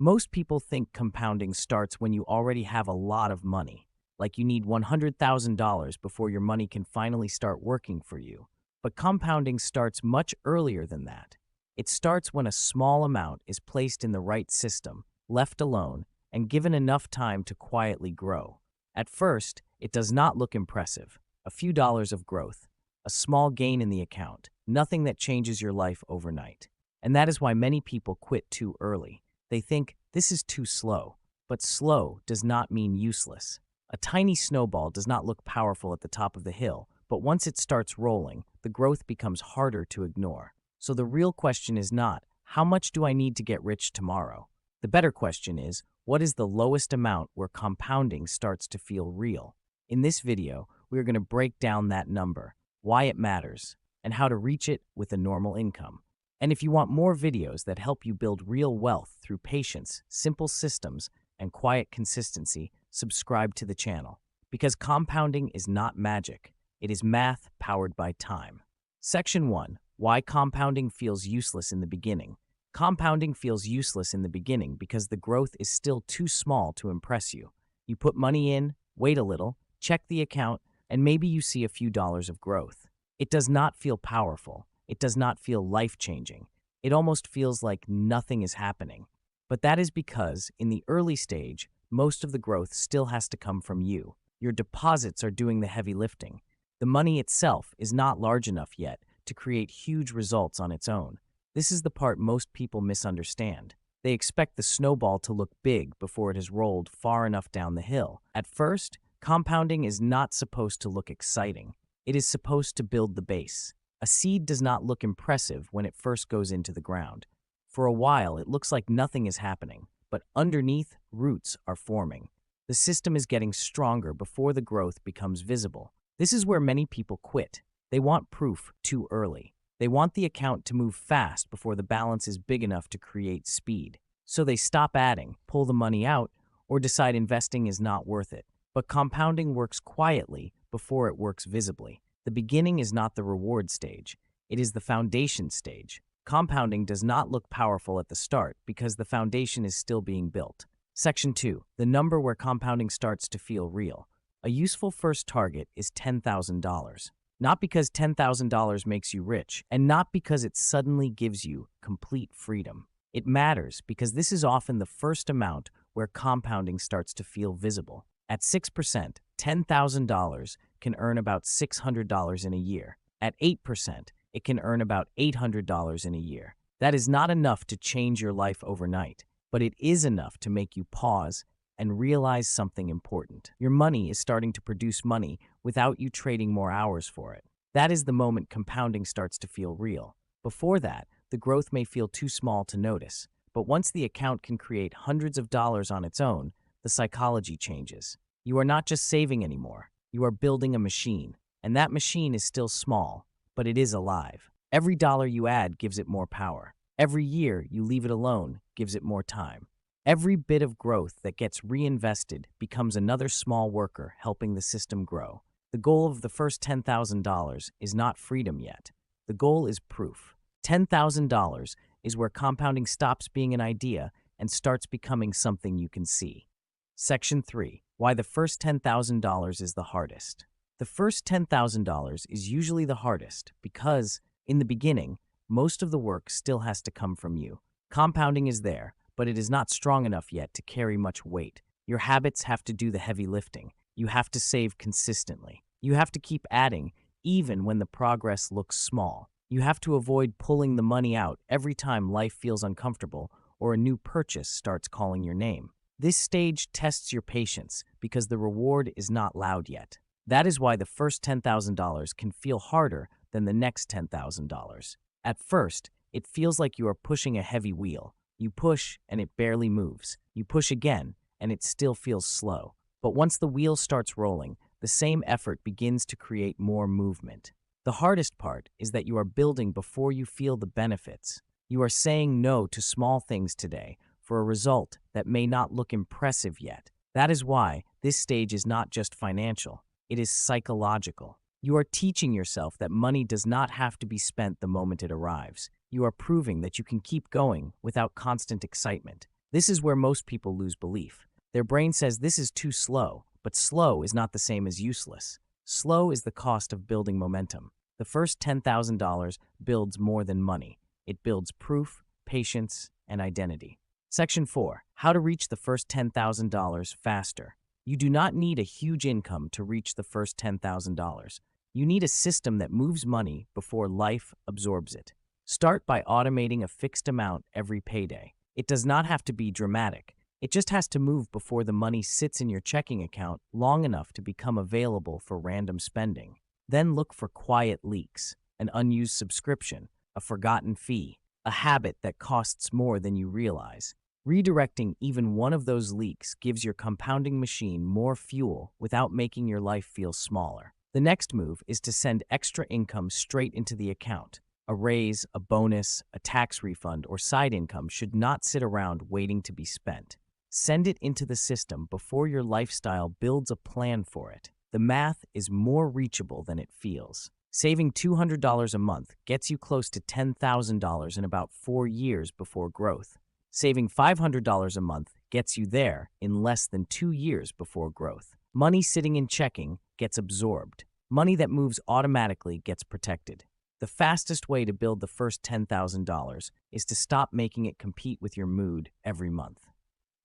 Most people think compounding starts when you already have a lot of money, like you need $100,000 before your money can finally start working for you. But compounding starts much earlier than that. It starts when a small amount is placed in the right system, left alone, and given enough time to quietly grow. At first, it does not look impressive. A few dollars of growth, a small gain in the account, nothing that changes your life overnight. And that is why many people quit too early. They think, this is too slow. But slow does not mean useless. A tiny snowball does not look powerful at the top of the hill, but once it starts rolling, the growth becomes harder to ignore. So the real question is not, how much do I need to get rich tomorrow? The better question is, what is the lowest amount where compounding starts to feel real? In this video, we are going to break down that number, why it matters, and how to reach it with a normal income. And if you want more videos that help you build real wealth through patience, simple systems, and quiet consistency, subscribe to the channel. Because compounding is not magic. It is math powered by time. Section 1. Why compounding feels useless in the beginning. Compounding feels useless in the beginning because the growth is still too small to impress you. You put money in, wait a little, check the account, and maybe you see a few dollars of growth. It does not feel powerful. It does not feel life-changing. It almost feels like nothing is happening. But that is because, in the early stage, most of the growth still has to come from you. Your deposits are doing the heavy lifting. The money itself is not large enough yet to create huge results on its own. This is the part most people misunderstand. They expect the snowball to look big before it has rolled far enough down the hill. At first, compounding is not supposed to look exciting. It is supposed to build the base. A seed does not look impressive when it first goes into the ground. For a while, it looks like nothing is happening, but underneath, roots are forming. The system is getting stronger before the growth becomes visible. This is where many people quit. They want proof too early. They want the account to move fast before the balance is big enough to create speed. So they stop adding, pull the money out, or decide investing is not worth it. But compounding works quietly before it works visibly. The beginning is not the reward stage. It is the foundation stage. Compounding does not look powerful at the start because the foundation is still being built. Section 2. The number where compounding starts to feel real. A useful first target is $10,000. Not because $10,000 makes you rich, and not because it suddenly gives you complete freedom. It matters because this is often the first amount where compounding starts to feel visible. At 6%, $10,000 can earn about $600 in a year. At 8%, it can earn about $800 in a year. That is not enough to change your life overnight, but it is enough to make you pause and realize something important. Your money is starting to produce money without you trading more hours for it. That is the moment compounding starts to feel real. Before that, the growth may feel too small to notice, but once the account can create hundreds of dollars on its own, the psychology changes. You are not just saving anymore. You are building a machine, and that machine is still small, but it is alive. Every dollar you add gives it more power. Every year you leave it alone gives it more time. Every bit of growth that gets reinvested becomes another small worker helping the system grow. The goal of the first $10,000 is not freedom yet. The goal is proof. $10,000 is where compounding stops being an idea and starts becoming something you can see. Section 3. Why the first $10,000 is the hardest. The first $10,000 is usually the hardest because, in the beginning, most of the work still has to come from you. Compounding is there, but it is not strong enough yet to carry much weight. Your habits have to do the heavy lifting. You have to save consistently. You have to keep adding, even when the progress looks small. You have to avoid pulling the money out every time life feels uncomfortable or a new purchase starts calling your name. This stage tests your patience because the reward is not loud yet. That is why the first $10,000 can feel harder than the next $10,000. At first, it feels like you are pushing a heavy wheel. You push and it barely moves. You push again and it still feels slow. But once the wheel starts rolling, the same effort begins to create more movement. The hardest part is that you are building before you feel the benefits. You are saying no to small things today for a result that may not look impressive yet. That is why this stage is not just financial, it is psychological. You are teaching yourself that money does not have to be spent the moment it arrives. You are proving that you can keep going without constant excitement. This is where most people lose belief. Their brain says this is too slow, but slow is not the same as useless. Slow is the cost of building momentum. The first $10,000 builds more than money. It builds proof, patience, and identity. Section 4. How to reach the first $10,000 faster. You do not need a huge income to reach the first $10,000. You need a system that moves money before life absorbs it. Start by automating a fixed amount every payday. It does not have to be dramatic. It just has to move before the money sits in your checking account long enough to become available for random spending. Then look for quiet leaks, an unused subscription, a forgotten fee, a habit that costs more than you realize. Redirecting even one of those leaks gives your compounding machine more fuel without making your life feel smaller. The next move is to send extra income straight into the account. A raise, a bonus, a tax refund, or side income should not sit around waiting to be spent. Send it into the system before your lifestyle builds a plan for it. The math is more reachable than it feels. Saving $200 a month gets you close to $10,000 in about 4 years before growth. Saving $500 a month gets you there in less than 2 years before growth. Money sitting in checking gets absorbed. Money that moves automatically gets protected. The fastest way to build the first $10,000 is to stop making it compete with your mood every month.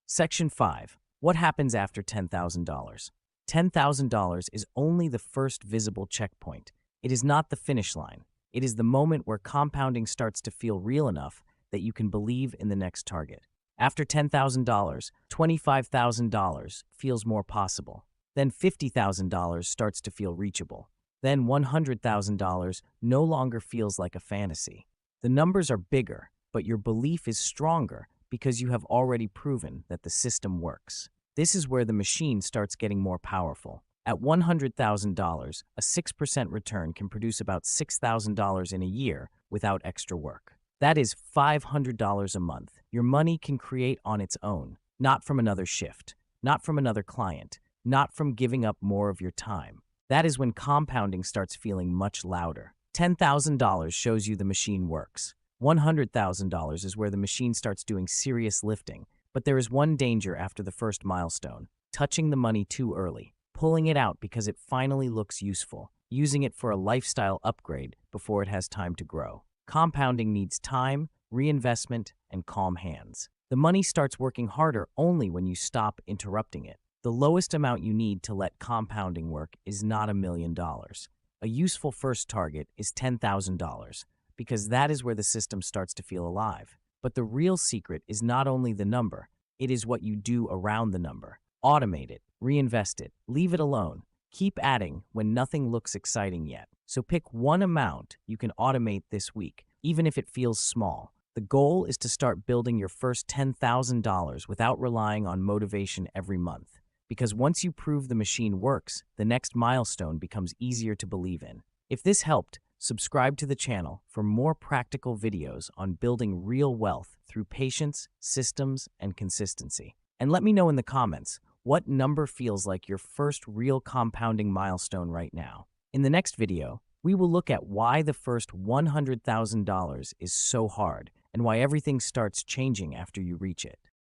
Section 5. What happens after $10,000? $10,000 is only the first visible checkpoint. It is not the finish line. It is the moment where compounding starts to feel real enough that you can believe in the next target. After $10,000, $25,000 feels more possible. Then $50,000 starts to feel reachable. Then $100,000 no longer feels like a fantasy. The numbers are bigger, but your belief is stronger because you have already proven that the system works. This is where the machine starts getting more powerful. At $100,000, a 6% return can produce about $6,000 in a year without extra work. That is $500 a month your money can create on its own, not from another shift, not from another client, not from giving up more of your time. That is when compounding starts feeling much louder. $10,000 shows you the machine works. $100,000 is where the machine starts doing serious lifting. But there is one danger after the first milestone: touching the money too early, pulling it out because it finally looks useful, using it for a lifestyle upgrade before it has time to grow. Compounding needs time, reinvestment, and calm hands. The money starts working harder only when you stop interrupting it. The lowest amount you need to let compounding work is not $1 million. A useful first target is $10,000, because that is where the system starts to feel alive. But the real secret is not only the number, it is what you do around the number. Automate it, reinvest it, leave it alone. Keep adding when nothing looks exciting yet. So pick one amount you can automate this week, even if it feels small. The goal is to start building your first $10,000 without relying on motivation every month. Because once you prove the machine works, the next milestone becomes easier to believe in. If this helped, subscribe to the channel for more practical videos on building real wealth through patience, systems, and consistency. And let me know in the comments what number feels like your first real compounding milestone right now. In the next video, we will look at why the first $100,000 is so hard and why everything starts changing after you reach it.